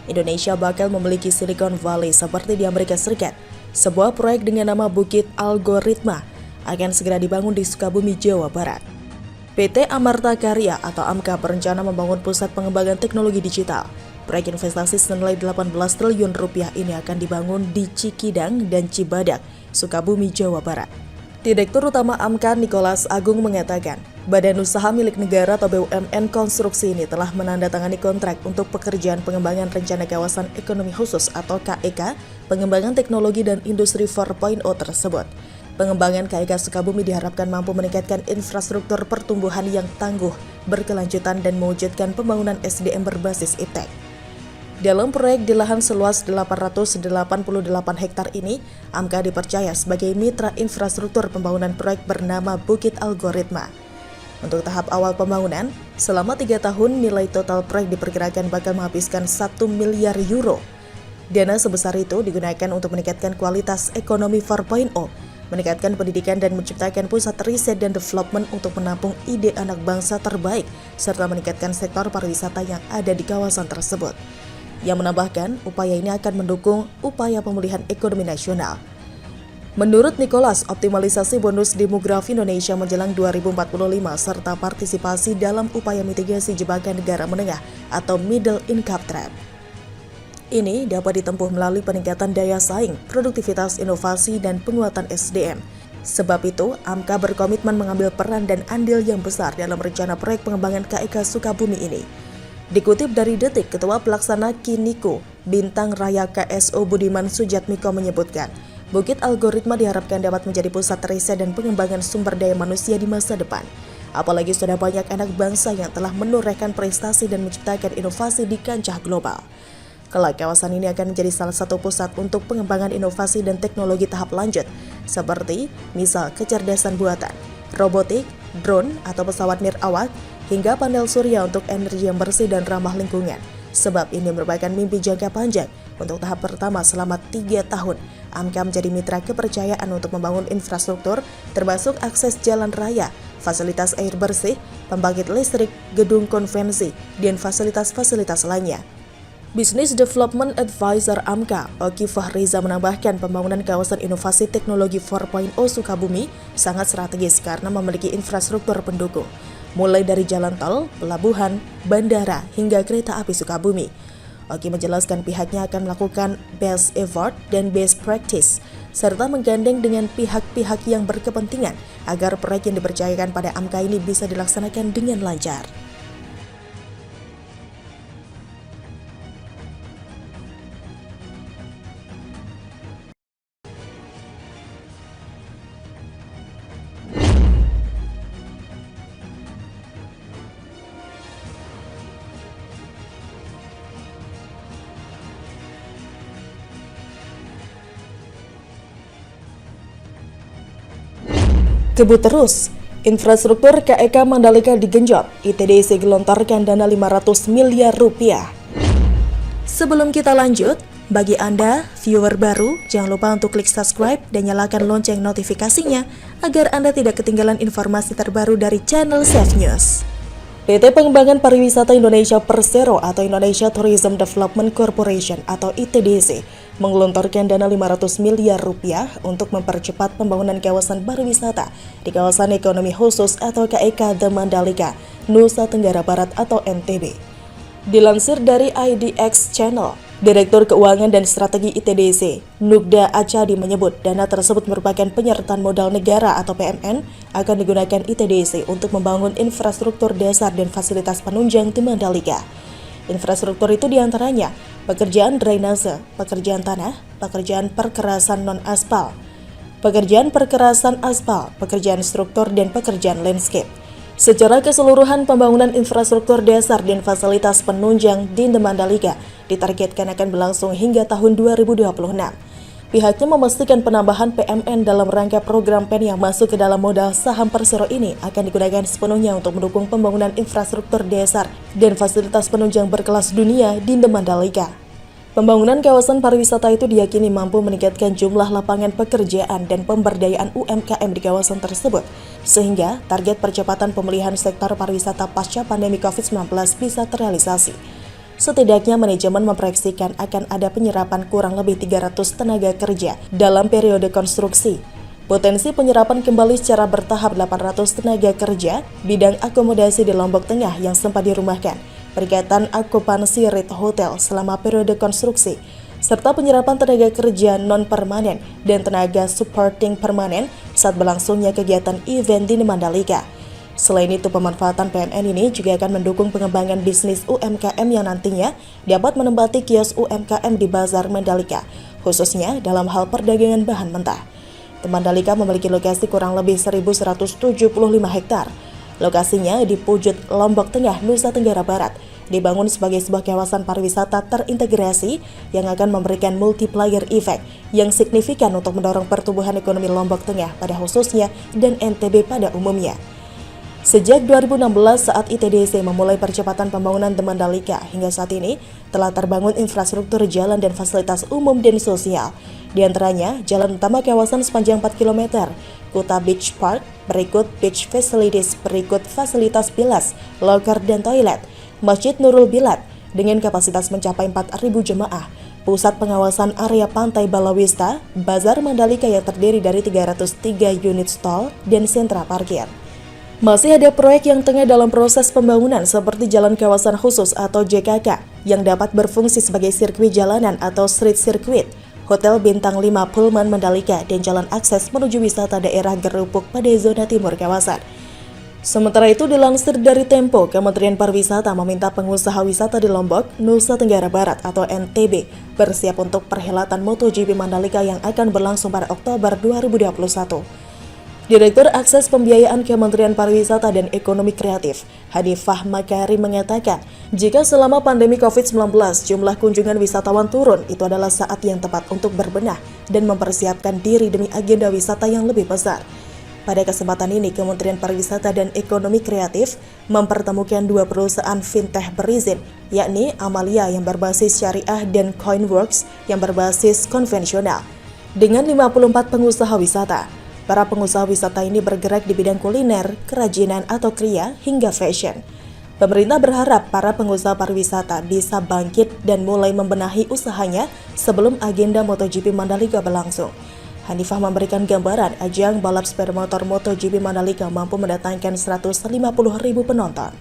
Indonesia bakal memiliki Silicon Valley seperti di Amerika Serikat. Sebuah proyek dengan nama Bukit Algoritma akan segera dibangun di Sukabumi, Jawa Barat. PT Amarta Karya atau AMKA berencana membangun pusat pengembangan teknologi digital. Proyek investasi senilai 18 triliun rupiah ini akan dibangun di Cikidang dan Cibadak, Sukabumi, Jawa Barat. Direktur Utama AMKA Nicholas Agung mengatakan, Badan Usaha Milik Negara atau BUMN Konstruksi ini telah menandatangani kontrak untuk pekerjaan pengembangan Rencana Kawasan Ekonomi Khusus atau KEK, pengembangan teknologi dan industri 4.0 tersebut. Pengembangan KEK Sukabumi diharapkan mampu meningkatkan infrastruktur pertumbuhan yang tangguh, berkelanjutan dan mewujudkan pembangunan SDM berbasis iptek. Dalam proyek di lahan seluas 888 hektar ini, AMKA dipercaya sebagai mitra infrastruktur pembangunan proyek bernama Bukit Algoritma. Untuk tahap awal pembangunan, selama 3 tahun nilai total proyek diperkirakan bakal menghabiskan 1 miliar euro. Dana sebesar itu digunakan untuk meningkatkan kualitas ekonomi 4.0, meningkatkan pendidikan dan menciptakan pusat riset dan development untuk menampung ide anak bangsa terbaik, serta meningkatkan sektor pariwisata yang ada di kawasan tersebut. Yang menambahkan, upaya ini akan mendukung upaya pemulihan ekonomi nasional. Menurut Nicholas, optimalisasi bonus demografi Indonesia menjelang 2045 serta partisipasi dalam upaya mitigasi jebakan negara menengah atau middle income trap. Ini dapat ditempuh melalui peningkatan daya saing, produktivitas inovasi, dan penguatan SDM. Sebab itu, AMKA berkomitmen mengambil peran dan andil yang besar dalam rencana proyek pengembangan KEK Sukabumi ini. Dikutip dari Detik, Ketua Pelaksana Kiniko, Bintang Raya KSO Budiman Sujatmiko menyebutkan, Bukit Algoritma diharapkan dapat menjadi pusat riset dan pengembangan sumber daya manusia di masa depan. Apalagi sudah banyak anak bangsa yang telah menorehkan prestasi dan menciptakan inovasi di kancah global. Kelak kawasan ini akan menjadi salah satu pusat untuk pengembangan inovasi dan teknologi tahap lanjut, seperti misal kecerdasan buatan, robotik, drone atau pesawat nirawak, hingga panel surya untuk energi yang bersih dan ramah lingkungan. Sebab ini merupakan mimpi jangka panjang. Untuk tahap pertama selama 3 tahun, AMKA menjadi mitra kepercayaan untuk membangun infrastruktur, termasuk akses jalan raya, fasilitas air bersih, pembangkit listrik, gedung konvensi, dan fasilitas-fasilitas lainnya. Business Development Advisor AMKA, Oki Fahriza menambahkan pembangunan kawasan inovasi teknologi 4.0 Sukabumi sangat strategis karena memiliki infrastruktur pendukung, mulai dari jalan tol, pelabuhan, bandara, hingga kereta api Sukabumi. Oki menjelaskan pihaknya akan melakukan best effort dan best practice, serta menggandeng dengan pihak-pihak yang berkepentingan agar proyek yang dipercayakan pada AMKA ini bisa dilaksanakan dengan lancar. Kebut terus, infrastruktur KEK Mandalika digenjot, ITDC gelontorkan dana 500 miliar rupiah. Sebelum kita lanjut, bagi Anda, viewer baru, jangan lupa untuk klik subscribe dan nyalakan lonceng notifikasinya agar Anda tidak ketinggalan informasi terbaru dari channel Safe News. PT Pengembangan Pariwisata Indonesia Persero atau Indonesia Tourism Development Corporation atau ITDC menggelontorkan dana 500 miliar rupiah untuk mempercepat pembangunan kawasan pariwisata di kawasan ekonomi khusus atau KEK The Mandalika, Nusa Tenggara Barat atau NTB. Dilansir dari IDX Channel, Direktur Keuangan dan Strategi ITDC, Nugda Acadi menyebut dana tersebut merupakan penyertaan modal negara atau PMN akan digunakan ITDC untuk membangun infrastruktur dasar dan fasilitas penunjang di Mandalika. Infrastruktur itu diantaranya pekerjaan drainase, pekerjaan tanah, pekerjaan perkerasan non-aspal, pekerjaan perkerasan aspal, pekerjaan struktur, dan pekerjaan landscape. Secara keseluruhan, pembangunan infrastruktur dasar dan fasilitas penunjang di Mandalika ditargetkan akan berlangsung hingga tahun 2026. Pihaknya memastikan penambahan PMN dalam rangka program PEN yang masuk ke dalam modal saham Persero ini akan digunakan sepenuhnya untuk mendukung pembangunan infrastruktur dasar dan fasilitas penunjang berkelas dunia di Mandalika. Pembangunan kawasan pariwisata itu diyakini mampu meningkatkan jumlah lapangan pekerjaan dan pemberdayaan UMKM di kawasan tersebut, sehingga target percepatan pemulihan sektor pariwisata pasca pandemi COVID-19 bisa terrealisasi. Setidaknya manajemen memproyeksikan akan ada penyerapan kurang lebih 300 tenaga kerja dalam periode konstruksi. Potensi penyerapan kembali secara bertahap 800 tenaga kerja bidang akomodasi di Lombok Tengah yang sempat dirumahkan, peningkatan akupansi rate hotel selama periode konstruksi, serta penyerapan tenaga kerja non-permanen dan tenaga supporting permanen saat berlangsungnya kegiatan event di Mandalika. Selain itu, pemanfaatan PMN ini juga akan mendukung pengembangan bisnis UMKM yang nantinya dapat menempati kios UMKM di Bazar Mandalika, khususnya dalam hal perdagangan bahan mentah. Mandalika memiliki lokasi kurang lebih 1.175 hektar. Lokasinya di Pujut, Lombok Tengah, Nusa Tenggara Barat, dibangun sebagai sebuah kawasan pariwisata terintegrasi yang akan memberikan multiplier effect yang signifikan untuk mendorong pertumbuhan ekonomi Lombok Tengah pada khususnya dan NTB pada umumnya. Sejak 2016 saat ITDC memulai percepatan pembangunan di Mandalika, hingga saat ini telah terbangun infrastruktur jalan dan fasilitas umum dan sosial. Di antaranya, jalan utama kawasan sepanjang 4 km, Kuta Beach Park, berikut beach facilities, berikut fasilitas bilas, loker dan toilet, Masjid Nurul Bilad dengan kapasitas mencapai 4.000 jemaah, pusat pengawasan area pantai Balawista, Bazar Mandalika yang terdiri dari 303 unit stall dan sentra parkir. Masih ada proyek yang tengah dalam proses pembangunan seperti Jalan Kawasan Khusus atau JKK yang dapat berfungsi sebagai sirkuit jalanan atau street circuit, Hotel Bintang 5 Pullman Mandalika, dan jalan akses menuju wisata daerah Gerupuk pada zona timur kawasan. Sementara itu, dilansir dari Tempo, Kementerian Pariwisata meminta pengusaha wisata di Lombok, Nusa Tenggara Barat atau NTB bersiap untuk perhelatan MotoGP Mandalika yang akan berlangsung pada Oktober 2021. Direktur Akses Pembiayaan Kementerian Pariwisata dan Ekonomi Kreatif, Hanifah Makarim mengatakan, jika selama pandemi COVID-19 jumlah kunjungan wisatawan turun, itu adalah saat yang tepat untuk berbenah dan mempersiapkan diri demi agenda wisata yang lebih besar. Pada kesempatan ini, Kementerian Pariwisata dan Ekonomi Kreatif mempertemukan dua perusahaan fintech berizin, yakni Amalia yang berbasis syariah dan Coinworks yang berbasis konvensional, dengan 54 pengusaha wisata. Para pengusaha wisata ini bergerak di bidang kuliner, kerajinan atau kria, hingga fashion. Pemerintah berharap para pengusaha pariwisata bisa bangkit dan mulai membenahi usahanya sebelum agenda MotoGP Mandalika berlangsung. Hanifah memberikan gambaran ajang balap sepeda motor MotoGP Mandalika mampu mendatangkan 150.000 penonton.